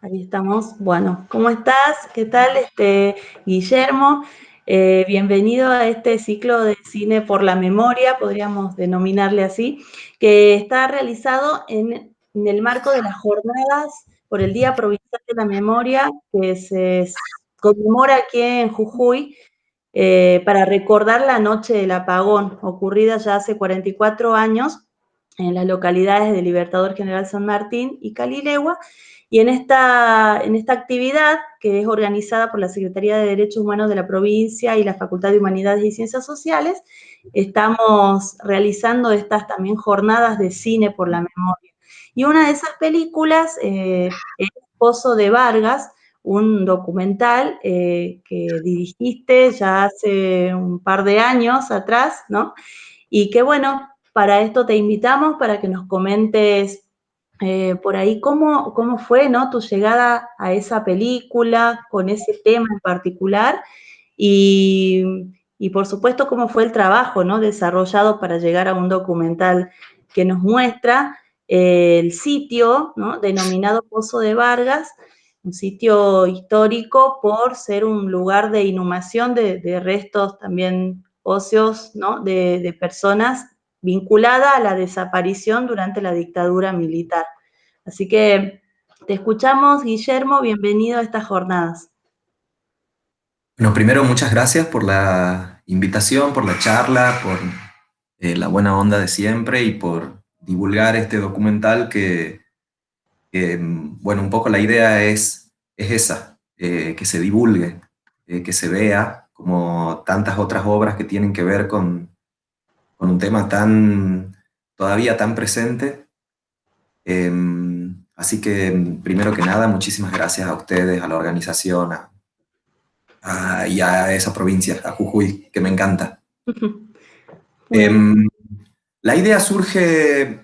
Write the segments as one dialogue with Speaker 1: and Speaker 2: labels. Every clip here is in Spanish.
Speaker 1: Ahí estamos. Bueno, ¿cómo estás? ¿Qué tal, Guillermo? Bienvenido a este ciclo de cine por la memoria, podríamos denominarle así, que está realizado en el marco de las jornadas por el Día Provincial de la Memoria, que se conmemora aquí en Jujuy, para recordar la noche del apagón, ocurrida ya hace 44 años en las localidades de Libertador General San Martín y Calilegua. Y en esta actividad, que es organizada por la Secretaría de Derechos Humanos de la provincia y la Facultad de Humanidades y Ciencias Sociales, estamos realizando estas también jornadas de cine por la memoria. Y una de esas películas es Pozo de Vargas, un documental que dirigiste ya hace un par de años atrás, ¿no? Y que bueno, para esto te invitamos para que nos comentes por ahí cómo fue, ¿no?, tu llegada a esa película, con ese tema en particular, y, y por supuesto cómo fue el trabajo, ¿no?, desarrollado para llegar a un documental que nos muestra el sitio, ¿no?, denominado Pozo de Vargas, un sitio histórico por ser un lugar de inhumación de restos también óseos, ¿no?, de personas vinculada a la desaparición durante la dictadura militar. Así que te escuchamos, Guillermo, bienvenido a estas jornadas.
Speaker 2: Bueno, primero muchas gracias por la invitación, por la charla, por la buena onda de siempre y por divulgar este documental bueno, un poco la idea es esa, que se divulgue, que se vea, como tantas otras obras que tienen que ver con un tema todavía tan presente. Eh, Así que, primero que nada, muchísimas gracias a ustedes, a la organización, y a esa provincia, a Jujuy, que me encanta.
Speaker 1: Bueno,
Speaker 2: Em, la idea surge,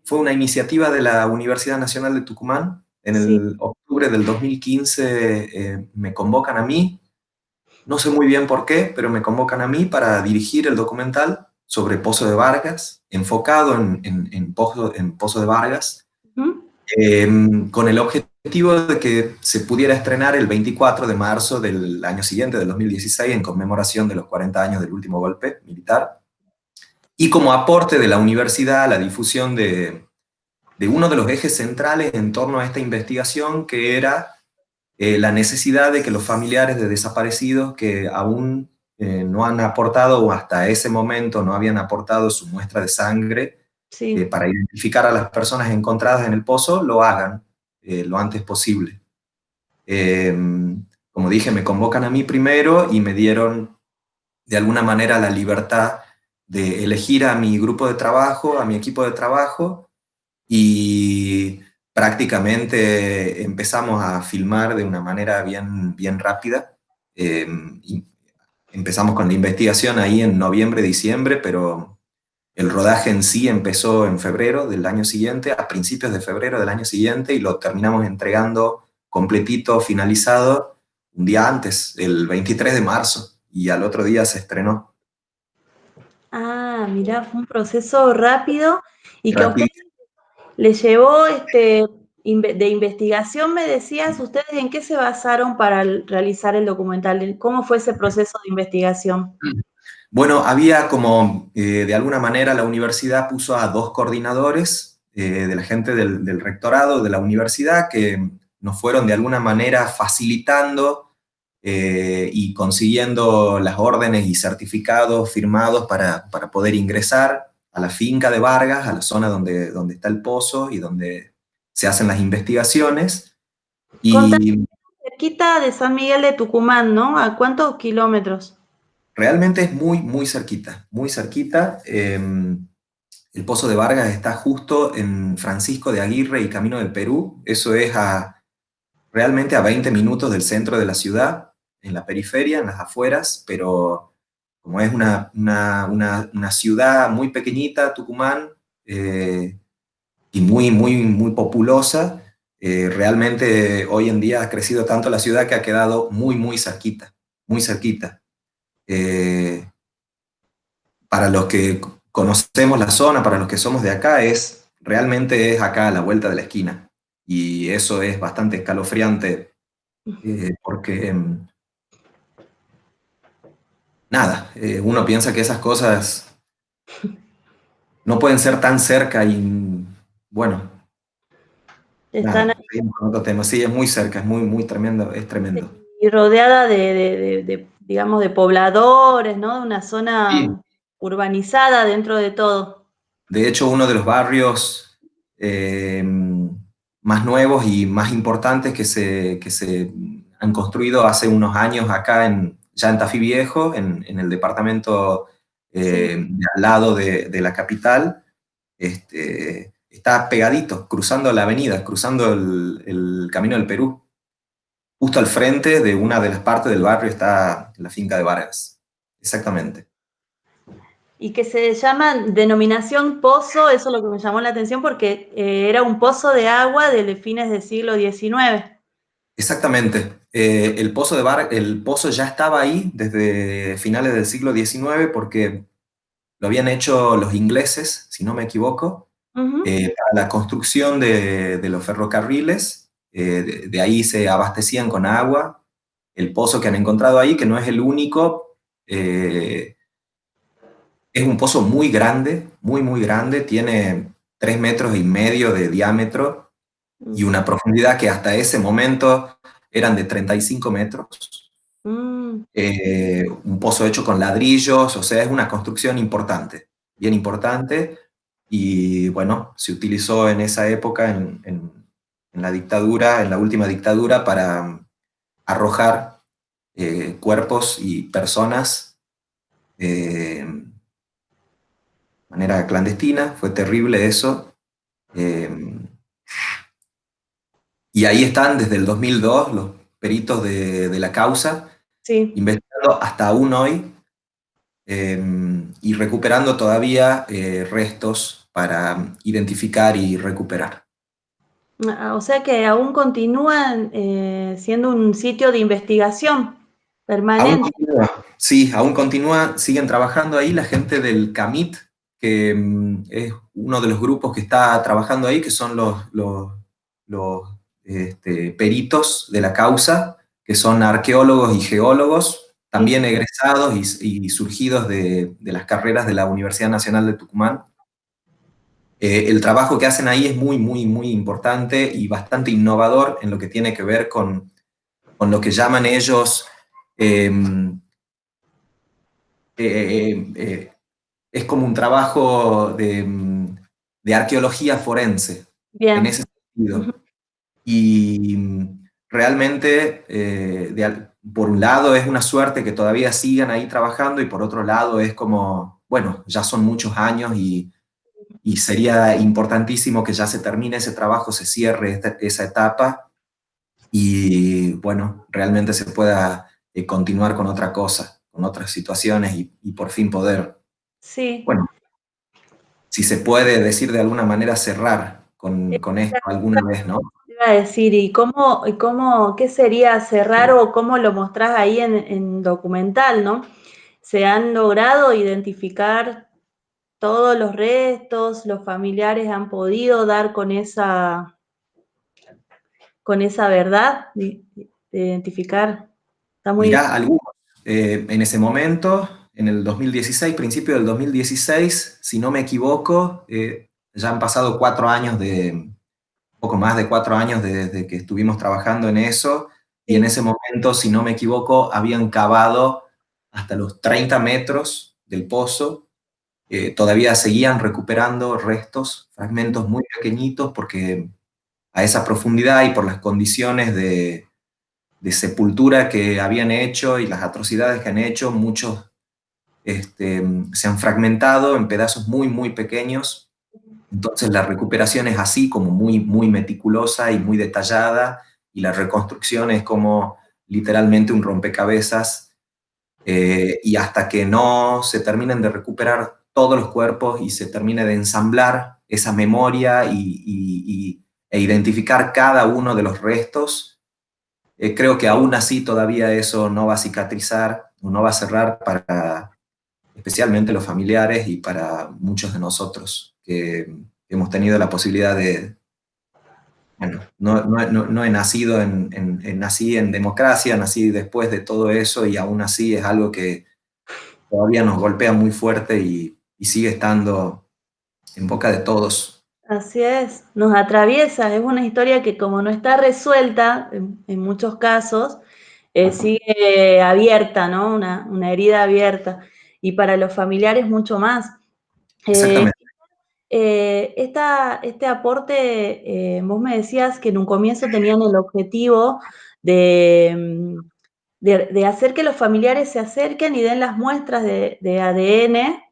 Speaker 2: fue una iniciativa de la Universidad Nacional de Tucumán. En
Speaker 1: sí.
Speaker 2: el octubre del 2015 me convocan a mí, no sé muy bien por qué, pero me convocan a mí para dirigir el documental sobre Pozo de Vargas, enfocado en Pozo de Vargas,
Speaker 1: Ujú.
Speaker 2: con el objetivo de que se pudiera estrenar el 24 de marzo del año siguiente, del 2016, en conmemoración de los 40 años del último golpe militar, y como aporte de la universidad a la difusión de uno de los ejes centrales en torno a esta investigación, que era la necesidad de que los familiares de desaparecidos que aún no han aportado, o hasta ese momento no habían aportado su muestra de sangre
Speaker 1: Sí.
Speaker 2: para identificar a las personas encontradas en el pozo, lo hagan lo antes posible. Eh, Como dije, me convocan a mí primero y me dieron de alguna manera la libertad de elegir a mi grupo de trabajo, a mi equipo de trabajo, y prácticamente empezamos a filmar de una manera bien rápida. Y empezamos con la investigación ahí en noviembre, diciembre, pero el rodaje en sí empezó en febrero del año siguiente, a principios de febrero del año siguiente, y lo terminamos entregando completito, finalizado, un día antes, el 23 de marzo, y al otro día se estrenó.
Speaker 1: Mirá, fue un proceso rápido y que a usted
Speaker 2: Rapidísimo.
Speaker 1: les llevó de investigación, me decías. ¿Ustedes en qué se basaron para realizar el documental? ¿Cómo fue ese proceso de investigación?
Speaker 2: Bueno, había como, de alguna manera, la universidad puso a dos coordinadores de la gente del rectorado de la universidad, que nos fueron de alguna manera facilitando y consiguiendo las órdenes y certificados firmados para poder ingresar a la finca de Vargas, a la zona donde está el pozo y donde se hacen las investigaciones.
Speaker 1: Contame,
Speaker 2: Y
Speaker 1: cerquita de San Miguel de Tucumán, ¿no? ¿A cuántos kilómetros?
Speaker 2: realmente es muy cerquita, muy cerquita. El Pozo de Vargas está justo en Francisco de Aguirre y Camino del Perú. Eso es realmente a 20 minutos del centro de la ciudad, en la periferia, en las afueras, pero como es una ciudad muy pequeñita, Tucumán, y muy populosa, realmente hoy en día ha crecido tanto la ciudad que ha quedado muy cerquita, muy cerquita. Para los que conocemos la zona, para los que somos de acá, es realmente es acá a la vuelta de la esquina. Y eso es bastante escalofriante porque, nada, uno piensa que esas cosas no pueden ser tan cerca y, bueno,
Speaker 1: Están
Speaker 2: nada, seguimos con otro tema. Sí, es muy cerca, es muy, muy tremendo, es tremendo.
Speaker 1: y rodeada digamos, de pobladores, ¿no? De una
Speaker 2: Sí.
Speaker 1: zona urbanizada dentro de todo.
Speaker 2: De hecho, uno de los barrios más nuevos y más importantes que se han construido hace unos años acá ya en Tafí Viejo, en el departamento
Speaker 1: Sí.
Speaker 2: de al lado de la capital, está pegadito, cruzando la avenida, cruzando el Camino del Perú. Justo al frente de una de las partes del barrio está la finca de Vargas. Exactamente.
Speaker 1: Y que se llama denominación pozo, eso es lo que me llamó la atención porque era un pozo de agua de fines del siglo XIX.
Speaker 2: Exactamente. El pozo ya estaba ahí desde finales del siglo XIX porque lo habían hecho los ingleses, si no me equivoco,
Speaker 1: Ujú.
Speaker 2: para la construcción de los ferrocarriles. De ahí se abastecían con agua. El pozo que han encontrado ahí, que no es el único, es un pozo muy grande, muy, muy grande. Tiene 3,5 metros de diámetro y
Speaker 1: Mm.
Speaker 2: una profundidad que hasta ese momento eran de 35 metros.
Speaker 1: Mm.
Speaker 2: Un pozo hecho con ladrillos, o sea, es una construcción importante, bien importante, y bueno, se utilizó en esa época, en la dictadura, en la última dictadura, para arrojar cuerpos y personas de manera clandestina. Fue terrible eso. Eh, y ahí están desde el 2002 los peritos de la causa,
Speaker 1: Sí.
Speaker 2: investigando hasta aún hoy y recuperando todavía restos para identificar y recuperar.
Speaker 1: Ah, o sea que aún continúan siendo un sitio de investigación
Speaker 2: Aún
Speaker 1: permanente.
Speaker 2: continúa, sí, aún continúa, siguen trabajando ahí la gente del CAMIT, que es uno de los grupos que está trabajando ahí, que son los peritos de la causa, que son arqueólogos y geólogos,
Speaker 1: Sí.
Speaker 2: también egresados y surgidos de las carreras de la Universidad Nacional de Tucumán. El trabajo que hacen ahí es muy, muy, muy importante y bastante innovador en lo que tiene que ver con lo que llaman ellos, eh, es como un trabajo de arqueología forense, en ese
Speaker 1: Bien. Ujú.
Speaker 2: sentido. Y realmente, por un lado es una suerte que todavía sigan ahí trabajando y por otro lado es como, bueno, ya son muchos años y sería importantísimo que ya se termine ese trabajo, se cierre esa etapa y, bueno, realmente se pueda continuar con otra cosa, con otras situaciones y por fin poder,
Speaker 1: Sí.
Speaker 2: bueno, si se puede decir de alguna manera, cerrar con esto alguna vez, ¿no?
Speaker 1: Te iba a decir, qué sería cerrar o cómo lo mostrás ahí en documental, ¿no? Se han logrado identificar todos los restos, los familiares han podido dar con esa verdad, de identificar. Está muy
Speaker 2: Mirá, algunos, en ese momento, en el 2016, principio del 2016, si no me equivoco, ya han pasado 4 años poco más de 4 años desde que estuvimos trabajando en eso, y en
Speaker 1: sí.
Speaker 2: ese momento, si no me equivoco, habían cavado hasta los 30 metros del pozo, todavía seguían recuperando restos, fragmentos muy pequeñitos, porque a esa profundidad y por las condiciones de sepultura que habían hecho y las atrocidades que han hecho, muchos se han fragmentado en pedazos muy, muy pequeños. Entonces la recuperación es así, como muy, muy meticulosa y muy detallada, y la reconstrucción es como literalmente un rompecabezas, y hasta que no se terminen de recuperar todos los cuerpos y se termine de ensamblar esa memoria e identificar cada uno de los restos, creo que aún así todavía eso no va a cicatrizar, no va a cerrar para especialmente los familiares y para muchos de nosotros, que hemos tenido la posibilidad de, bueno, no he nacido nací en democracia, nací después de todo eso y aún así es algo que todavía nos golpea muy fuerte y sigue estando en boca de todos.
Speaker 1: Así es, nos atraviesa, es una historia que como no está resuelta en muchos casos, sigue abierta, ¿no? Una herida abierta. Y para los familiares mucho más. Eh,
Speaker 2: Exactamente.
Speaker 1: este aporte, vos me decías que en un comienzo tenían el objetivo de, de hacer que los familiares se acerquen y den las muestras de ADN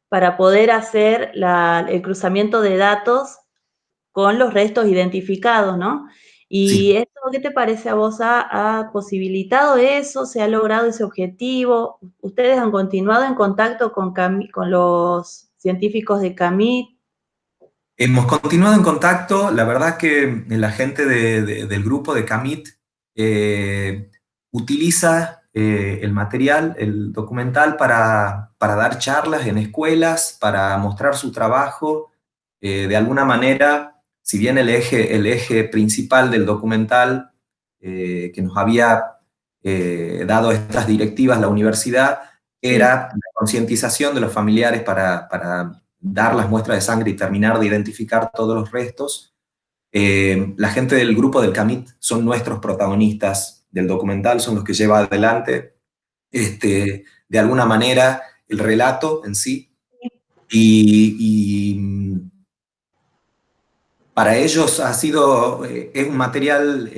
Speaker 1: para poder hacer el cruzamiento de datos con los restos identificados, ¿no?
Speaker 2: Sí.
Speaker 1: ¿Y esto qué te parece a vos? ¿Ha posibilitado eso? ¿Se ha logrado ese objetivo? ¿Ustedes han continuado en contacto con los científicos de CAMIT?
Speaker 2: Hemos continuado en contacto, la verdad que la gente del grupo de CAMIT utiliza el material, el documental, para dar charlas en escuelas, para mostrar su trabajo. De alguna manera, si bien el eje principal del documental que nos había dado estas directivas la universidad
Speaker 1: Sí.
Speaker 2: era la concientización de los familiares para dar las muestras de sangre y terminar de identificar todos los restos. La gente del grupo del CAMIT son nuestros protagonistas del documental, son los que llevan adelante de alguna manera el relato en sí. Y para ellos ha sido, es un material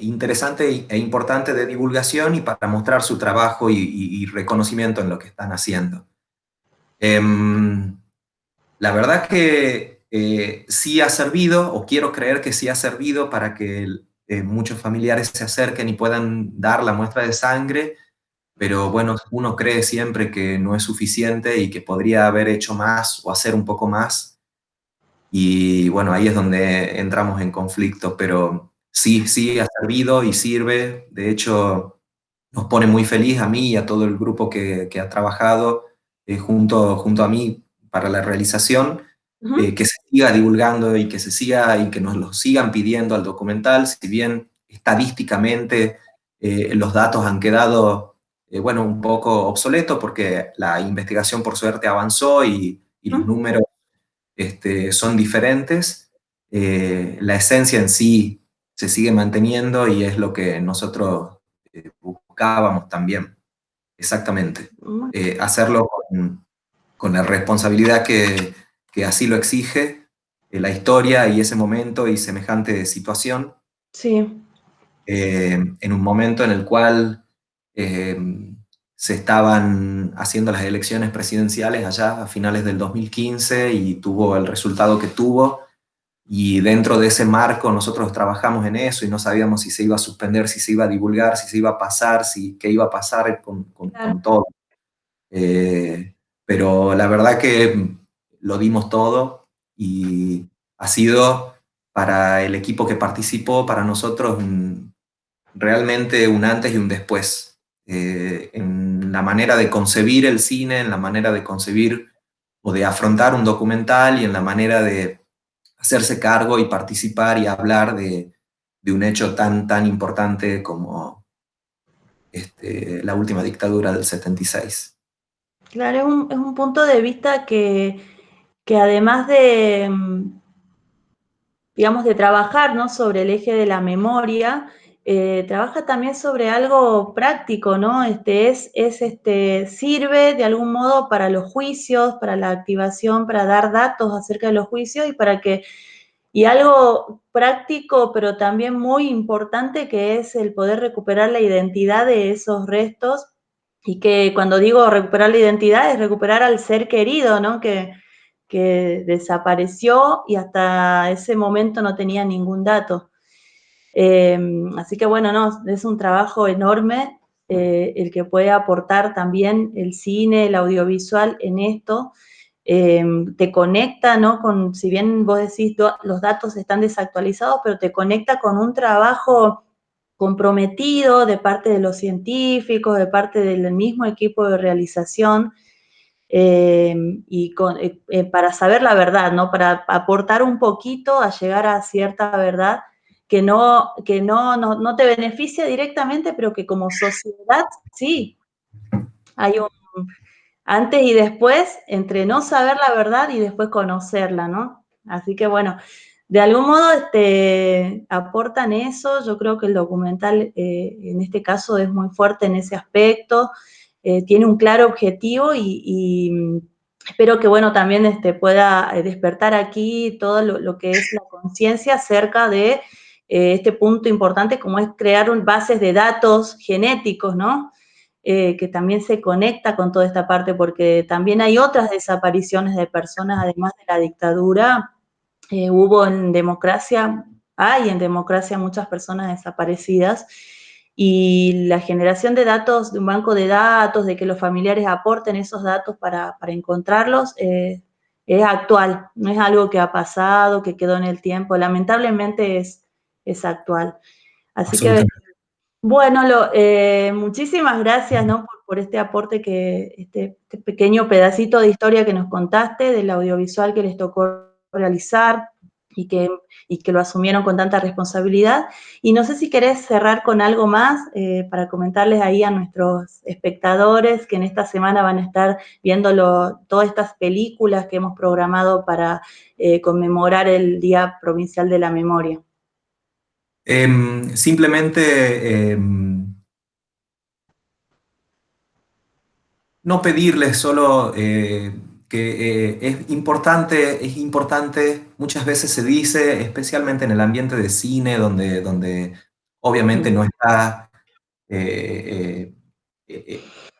Speaker 2: interesante e importante de divulgación y para mostrar su trabajo y reconocimiento en lo que están haciendo. La verdad que sí ha servido, o quiero creer que sí ha servido para que muchos familiares se acerquen y puedan dar la muestra de sangre, pero bueno, uno cree siempre que no es suficiente y que podría haber hecho más o hacer un poco más. Y bueno, ahí es donde entramos en conflicto, pero sí, sí ha servido y sirve. De hecho, nos pone muy feliz a mí y a todo el grupo que ha trabajado junto a mí para la realización,
Speaker 1: Ujú.
Speaker 2: que se siga divulgando y que se siga y que nos lo sigan pidiendo al documental, si bien estadísticamente los datos han quedado, bueno, un poco obsoletos porque la investigación por suerte avanzó y los
Speaker 1: Ujú.
Speaker 2: números son diferentes. La esencia en sí se sigue manteniendo y es lo que nosotros buscábamos también, exactamente. Hacerlo con la responsabilidad que así lo exige la historia y ese momento y semejante situación,
Speaker 1: Sí.
Speaker 2: en un momento en el cual eh, se estaban haciendo las elecciones presidenciales allá a finales del 2015 y tuvo el resultado que tuvo. Y dentro de ese marco nosotros trabajamos en eso y no sabíamos si se iba a suspender, si se iba a divulgar, si se iba a pasar, si, qué iba a pasar
Speaker 1: Claro.
Speaker 2: con todo. Eh, pero la verdad que lo dimos todo y ha sido para el equipo que participó, para nosotros, realmente un antes y un después. En la manera de concebir el cine, en la manera de concebir o de afrontar un documental y en la manera de hacerse cargo y participar y hablar de un hecho tan importante como la última dictadura del 76.
Speaker 1: Claro, es un punto de vista que además de, digamos, de trabajar, ¿no? Sobre el eje de la memoria, trabaja también sobre algo práctico, ¿no? Sirve de algún modo para los juicios, para la activación, para dar datos acerca de los juicios y algo práctico, pero también muy importante, que es el poder recuperar la identidad de esos restos. Y que cuando digo recuperar la identidad es recuperar al ser querido, ¿no? Que desapareció y hasta ese momento no tenía ningún dato. Así que bueno, no, es un trabajo enorme el que puede aportar también el cine, el audiovisual en esto. Te conecta, ¿no? Si bien vos decís los datos están desactualizados, pero te conecta con un trabajo comprometido de parte de los científicos, de parte del mismo equipo de realización, para saber la verdad, ¿no? Para aportar un poquito a llegar a cierta verdad que no te beneficia directamente, pero que como sociedad sí, hay un antes y después entre no saber la verdad y después conocerla, ¿no? Así que bueno, de algún modo aportan eso. Yo creo que el documental en este caso es muy fuerte en ese aspecto, tiene un claro objetivo y espero que bueno también pueda despertar aquí todo lo que es la conciencia acerca de este punto importante como es crear bases de datos genéticos, ¿no? Que también se conecta con toda esta parte, porque también hay otras desapariciones de personas, además de la dictadura. Hubo hay en democracia muchas personas desaparecidas, y la generación de datos, de un banco de datos, de que los familiares aporten esos datos para encontrarlos, es actual, no es algo que ha pasado, que quedó en el tiempo, lamentablemente es actual. Así que
Speaker 2: Absolutamente.
Speaker 1: bueno, muchísimas gracias, ¿no? por este aporte, este pequeño pedacito de historia que nos contaste, del audiovisual que les tocó realizar y que lo asumieron con tanta responsabilidad. Y no sé si querés cerrar con algo más para comentarles ahí a nuestros espectadores que en esta semana van a estar viendo todas estas películas que hemos programado para conmemorar el Día Provincial de la Memoria.
Speaker 2: Simplemente no pedirles solo que es importante, muchas veces se dice, especialmente en el ambiente de cine, donde obviamente no está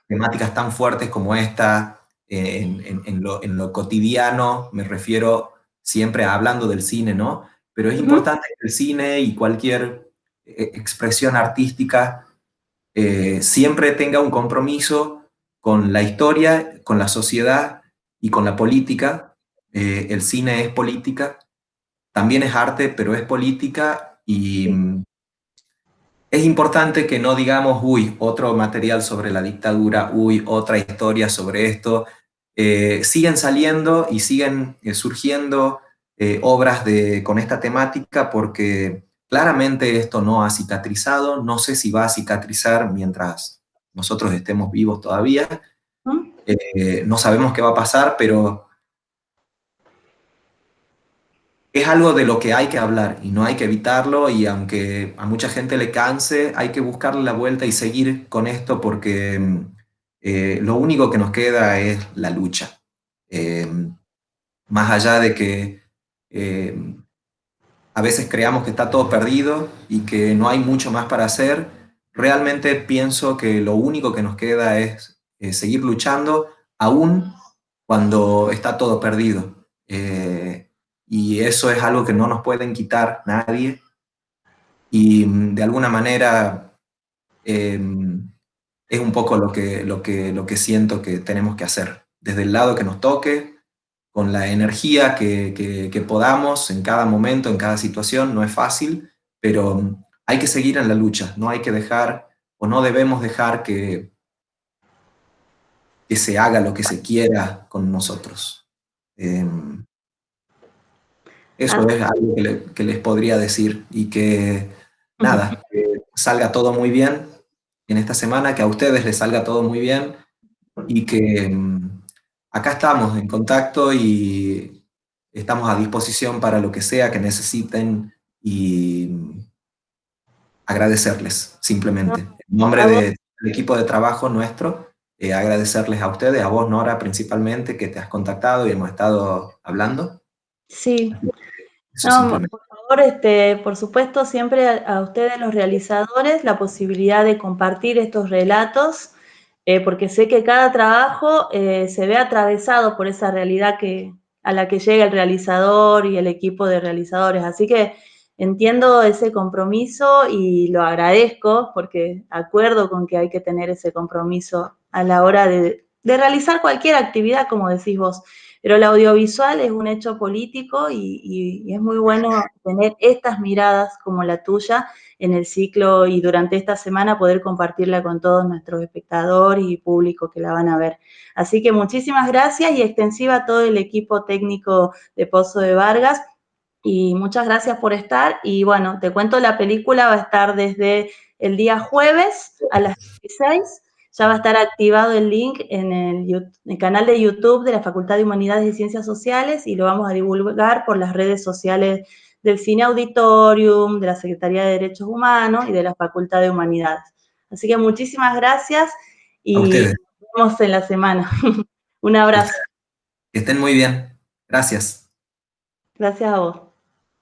Speaker 2: temáticas tan fuertes como esta en lo cotidiano, me refiero siempre hablando del cine, ¿no? Pero es importante que el cine y cualquier expresión artística siempre tenga un compromiso con la historia, con la sociedad y con la política. El cine es política, también es arte, pero es política y
Speaker 1: Sí.
Speaker 2: es importante que no digamos, uy, otro material sobre la dictadura, uy, otra historia sobre esto. Siguen saliendo y siguen surgiendo obras con esta temática porque claramente esto no ha cicatrizado. No sé si va a cicatrizar mientras nosotros estemos vivos todavía. No sabemos qué va a pasar, pero es algo de lo que hay que hablar y no hay que evitarlo, y aunque a mucha gente le canse, hay que buscarle la vuelta y seguir con esto porque lo único que nos queda es la lucha. Eh, Más allá de que eh, a veces creamos que está todo perdido y que no hay mucho más para hacer, realmente pienso que lo único que nos queda es seguir luchando aún cuando está todo perdido. Y eso es algo que no nos pueden quitar nadie y de alguna manera eh, es un poco lo que siento que tenemos que hacer. Desde el lado que nos toque, con la energía que podamos en cada momento, en cada situación, no es fácil, pero hay que seguir en la lucha, no hay que dejar o no debemos dejar que se haga lo que se quiera con nosotros. Eh, Eso
Speaker 1: Ah,
Speaker 2: es algo que les podría decir y que nada, que salga todo muy bien en esta semana, que a ustedes les salga todo muy bien y que acá estamos en contacto y estamos a disposición para lo que sea que necesiten y agradecerles
Speaker 1: no,
Speaker 2: simplemente. En nombre
Speaker 1: a vos,
Speaker 2: del equipo de trabajo nuestro, agradecerles a ustedes, a vos Nora principalmente, que te has contactado y hemos estado hablando.
Speaker 1: sí.
Speaker 2: Eso
Speaker 1: No,
Speaker 2: simplemente.
Speaker 1: por favor, por supuesto, siempre a ustedes los realizadores la posibilidad de compartir estos relatos, porque sé que cada trabajo se ve atravesado por esa realidad a la que llega el realizador y el equipo de realizadores. Así que entiendo ese compromiso y lo agradezco, porque acuerdo con que hay que tener ese compromiso a la hora de realizar cualquier actividad, como decís vos. Pero el audiovisual es un hecho político y es muy bueno tener estas miradas como la tuya en el ciclo y durante esta semana poder compartirla con todos nuestros espectadores y público que la van a ver. Así que muchísimas gracias y extensiva a todo el equipo técnico de Pozo de Vargas. Y muchas gracias por estar. Y bueno, te cuento, la película va a estar desde el día jueves a las 16. Ya va a estar activado el link en el canal de YouTube de la Facultad de Humanidades y Ciencias Sociales y lo vamos a divulgar por las redes sociales del Cine Auditorium, de la Secretaría de Derechos Humanos y de la Facultad de Humanidades. Así que muchísimas gracias
Speaker 2: A
Speaker 1: y
Speaker 2: ustedes.
Speaker 1: nos vemos en la semana. Un abrazo.
Speaker 2: Que estén muy bien. Gracias.
Speaker 1: Gracias a vos.